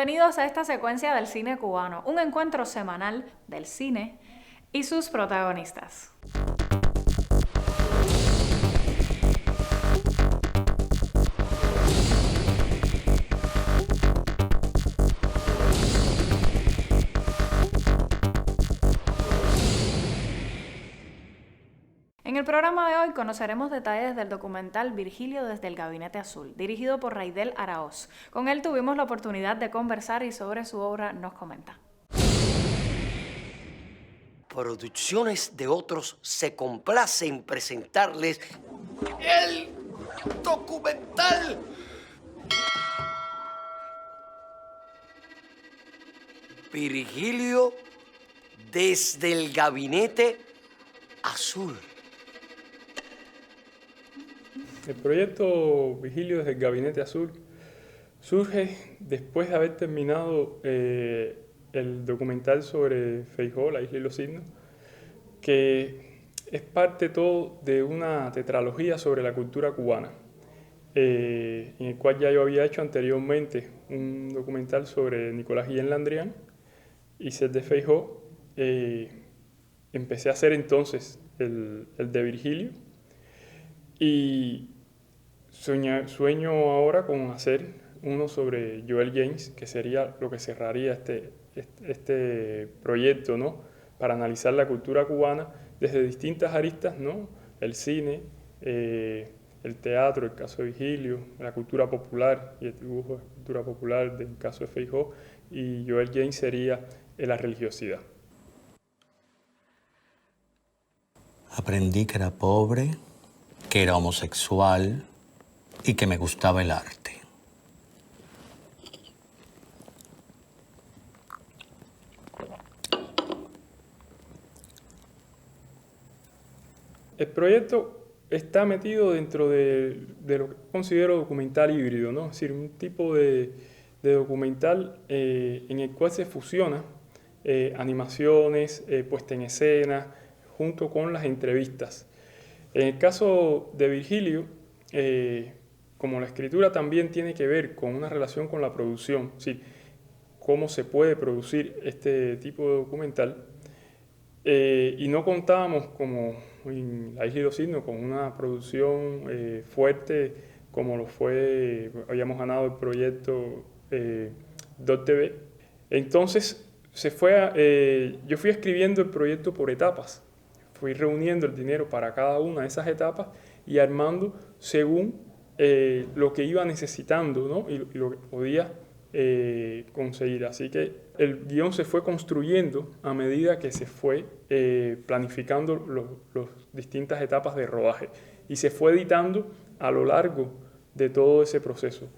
Bienvenidos a esta secuencia del cine cubano, un encuentro semanal del cine y sus protagonistas. En el programa de hoy conoceremos detalles del documental Virgilio desde el Gabinete Azul, dirigido por Raidel Araoz. Con él tuvimos la oportunidad de conversar y sobre su obra nos comenta. Producciones de otros se complace en presentarles el documental Virgilio desde el Gabinete Azul. El proyecto Virgilio desde el Gabinete Azul surge después de haber terminado el documental sobre Feijóo, la isla y los signos, que es parte todo de una tetralogía sobre la cultura cubana, en el cual ya yo había hecho anteriormente un documental sobre Nicolás Guillén Landrián y Set de Feijóo. Empecé a hacer entonces el de Virgilio y sueño ahora con hacer uno sobre Joel James, que sería lo que cerraría este proyecto, ¿no? Para analizar la cultura cubana desde distintas aristas, ¿no? El cine, el teatro, el caso de Virgilio, la cultura popular y el dibujo de cultura popular del caso de Feijóo, y Joel James sería la religiosidad. Aprendí que era pobre, que era homosexual y que me gustaba el arte. El proyecto está metido dentro de lo que considero documental híbrido, ¿no? Es decir, un tipo de documental en el cual se fusiona animaciones, puesta en escena, junto con las entrevistas. En el caso de Virgilio, como la escritura también tiene que ver con una relación con la producción, ¿sí? Cómo se puede producir este tipo de documental, y no contábamos como en La Isla y los Signos con una producción fuerte como lo fue, habíamos ganado el proyecto DOT TV. Entonces yo fui escribiendo el proyecto por etapas, fui reuniendo el dinero para cada una de esas etapas y armando según lo que iba necesitando, ¿no? y lo que podía conseguir. Así que el guión se fue construyendo a medida que se fue planificando las distintas etapas de rodaje y se fue editando a lo largo de todo ese proceso,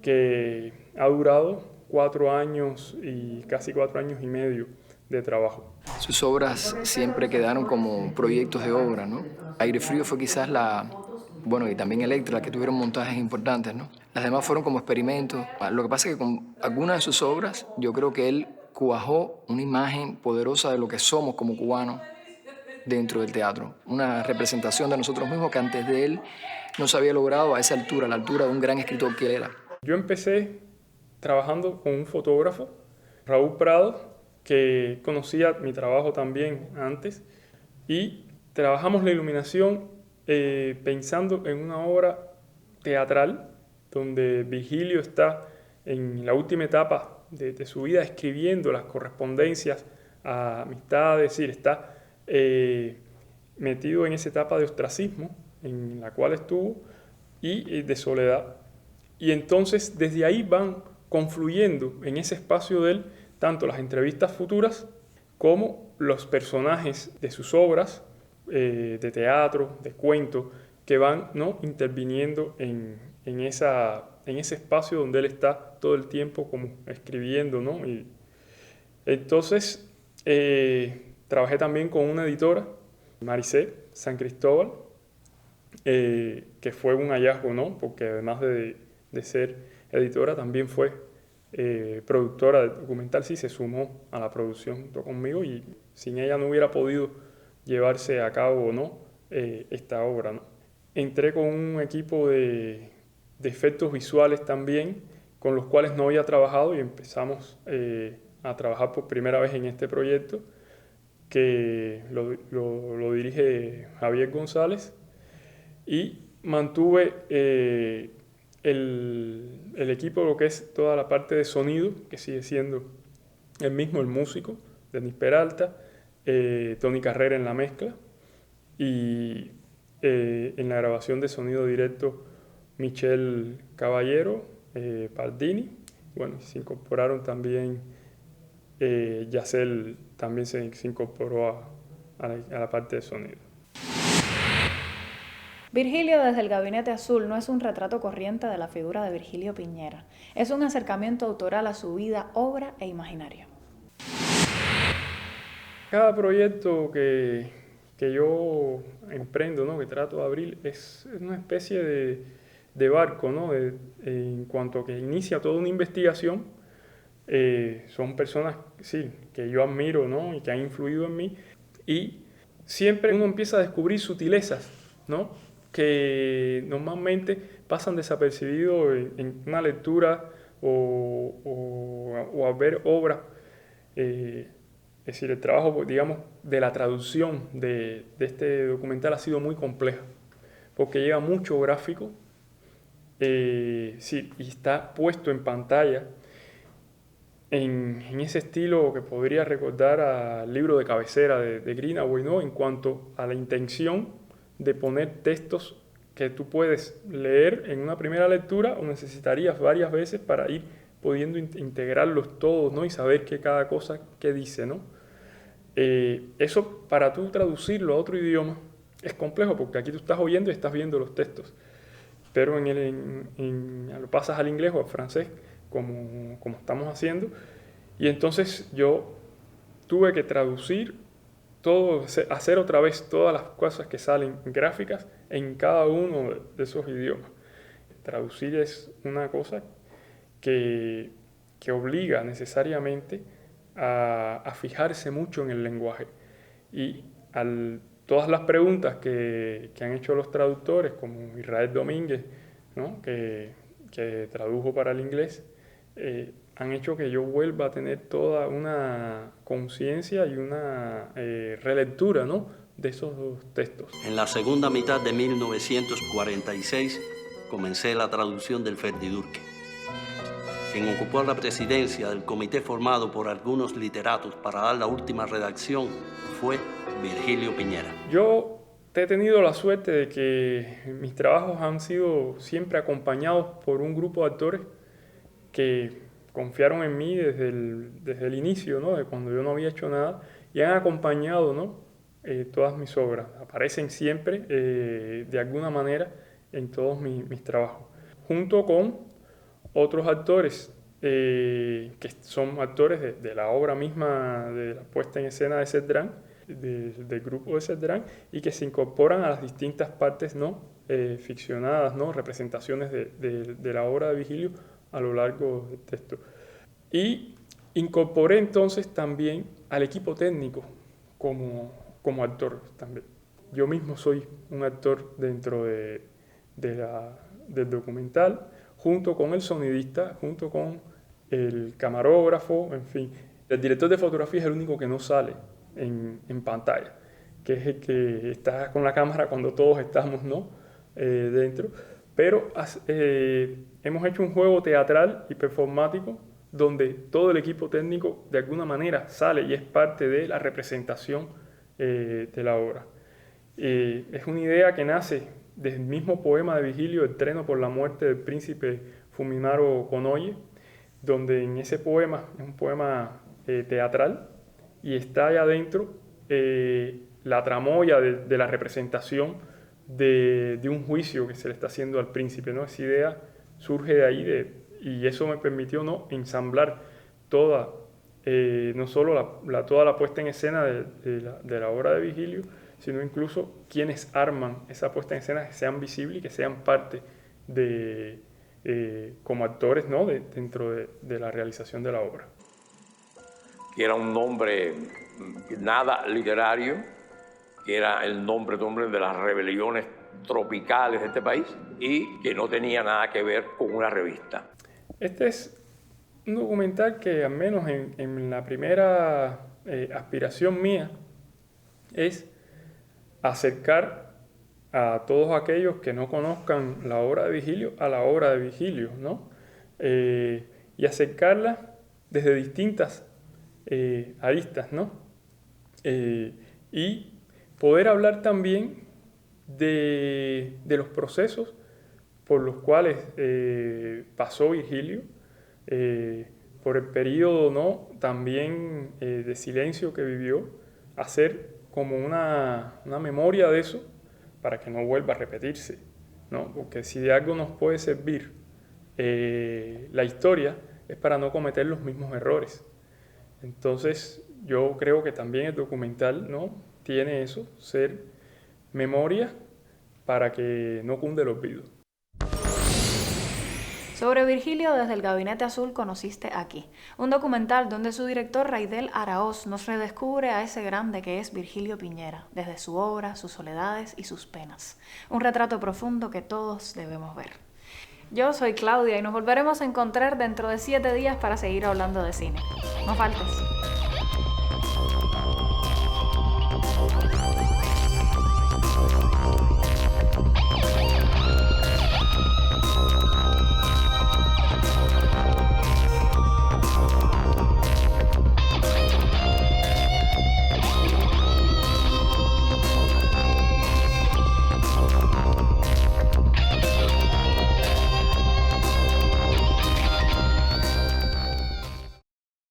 que ha durado 4 años y casi 4 años y medio de trabajo. Sus obras siempre quedaron como proyectos de obra, ¿no? Aire Frío fue quizás y también Electra, que tuvieron montajes importantes, ¿no? Las demás fueron como experimentos. Lo que pasa es que con algunas de sus obras, yo creo que él cuajó una imagen poderosa de lo que somos como cubanos dentro del teatro. Una representación de nosotros mismos que antes de él no se había logrado a esa altura, a la altura de un gran escritor que él era. Yo empecé trabajando con un fotógrafo, Raúl Prado, que conocía mi trabajo también antes, y trabajamos la iluminación pensando en una obra teatral donde Virgilio está en la última etapa de su vida escribiendo las correspondencias a amistades, es decir, está metido en esa etapa de ostracismo en la cual estuvo y de soledad. Y entonces desde ahí van confluyendo en ese espacio de él tanto las entrevistas futuras como los personajes de sus obras de teatro, de cuento, que van, ¿no?, interviniendo en ese espacio donde él está todo el tiempo como escribiendo, ¿no? Y entonces trabajé también con una editora, Maricé San Cristóbal, que fue un hallazgo, ¿no? Porque además de ser editora también fue productora de documental, sí, se sumó a la producción junto conmigo y sin ella no hubiera podido llevarse a cabo, ¿no?, esta obra, ¿no? Entré con un equipo de efectos visuales también con los cuales no había trabajado y empezamos a trabajar por primera vez en este proyecto que lo dirige Javier González, y mantuve el equipo, lo que es toda la parte de sonido, que sigue siendo el mismo, el músico, Denis Peralta, Tony Carrera en la mezcla, y en la grabación de sonido directo Michelle Caballero, Pardini. Bueno, se incorporaron también, Yacel también se incorporó a la parte de sonido. Virgilio desde el Gabinete Azul no es un retrato corriente de la figura de Virgilio Piñera. Es un acercamiento autoral a su vida, obra e imaginario. Cada proyecto que yo emprendo, ¿no?, que trato de abrir, es una especie de barco, ¿no?, en cuanto a que inicia toda una investigación. Son personas, sí, que yo admiro, ¿no?, y que han influido en mí. Y siempre uno empieza a descubrir sutilezas, ¿no?, que normalmente pasan desapercibidos en una lectura o al ver obras. Es decir, el trabajo, digamos, de la traducción de este documental ha sido muy compleja, porque lleva mucho gráfico, sí, y está puesto en pantalla en ese estilo que podría recordar al libro de cabecera de Greenaway, ¿no?, en cuanto a la intención de poner textos que tú puedes leer en una primera lectura o necesitarías varias veces para ir pudiendo integrarlos todos, ¿no?, y saber qué cada cosa qué dice, ¿no? Eso, para tú traducirlo a otro idioma, es complejo, porque aquí tú estás oyendo y estás viendo los textos, pero lo pasas al inglés o al francés, como estamos haciendo, y entonces yo tuve que traducir todo, hacer otra vez todas las cosas que salen gráficas en cada uno de esos idiomas. Traducir es una cosa que obliga necesariamente a fijarse mucho en el lenguaje. Y todas las preguntas que han hecho los traductores, como Israel Domínguez, ¿no?, que tradujo para el inglés, han hecho que yo vuelva a tener toda una conciencia y una relectura, ¿no?, de esos textos. En la segunda mitad de 1946 comencé la traducción del Ferdidurque. Quien ocupó la presidencia del comité formado por algunos literatos para dar la última redacción fue Virgilio Piñera. Yo he tenido la suerte de que mis trabajos han sido siempre acompañados por un grupo de actores que confiaron en mí desde el inicio, ¿no?, de cuando yo no había hecho nada, y han acompañado, ¿no?, todas mis obras. Aparecen siempre, de alguna manera, en todos mis trabajos, junto con otros actores que son actores de la obra misma, de la puesta en escena de Cerdán, del grupo de Cerdán, y que se incorporan a las distintas partes, ¿no?, ficcionadas, ¿no?, representaciones de la obra de Virgilio a lo largo del texto. Y incorporé entonces también al equipo técnico como actor también. Yo mismo soy un actor dentro del documental, junto con el sonidista, junto con el camarógrafo, en fin. El director de fotografía es el único que no sale en pantalla, que es el que está con la cámara cuando todos estamos, ¿no?, dentro. Pero hemos hecho un juego teatral y performático donde todo el equipo técnico de alguna manera sale y es parte de la representación de la obra. Es una idea que nace del mismo poema de Virgilio, El treno por la muerte del príncipe Fumimaro Konoye, donde en ese poema, es un poema teatral, y está allá adentro la tramoya de la representación de un juicio que se le está haciendo al príncipe, ¿no? Esa idea surge de ahí, y eso me permitió, ¿no?, ensamblar toda, no solo toda la puesta en escena de la obra de Virgilio, sino incluso quienes arman esa puesta en escena, que sean visibles y que sean parte como actores, ¿no?, dentro de la realización de la obra. Que era un nombre nada literario, que era el nombre de las rebeliones tropicales de este país y que no tenía nada que ver con una revista. Este es un documental que al menos en la primera aspiración mía es acercar a todos aquellos que no conozcan la obra de Virgilio a la obra de Virgilio, ¿no? Y acercarla desde distintas aristas, ¿no? Y poder hablar también de los procesos por los cuales pasó Virgilio, por el periodo, ¿no?, también de silencio que vivió, hacer como una memoria de eso para que no vuelva a repetirse, ¿no? Porque si de algo nos puede servir la historia es para no cometer los mismos errores. Entonces yo creo que también el documental, ¿no?, tiene eso, ser memoria para que no cunde el olvido. Sobre Virgilio desde el Gabinete Azul conociste aquí, un documental donde su director Raidel Araoz nos redescubre a ese grande que es Virgilio Piñera, desde su obra, sus soledades y sus penas. Un retrato profundo que todos debemos ver. Yo soy Claudia y nos volveremos a encontrar dentro de 7 días para seguir hablando de cine. No faltes.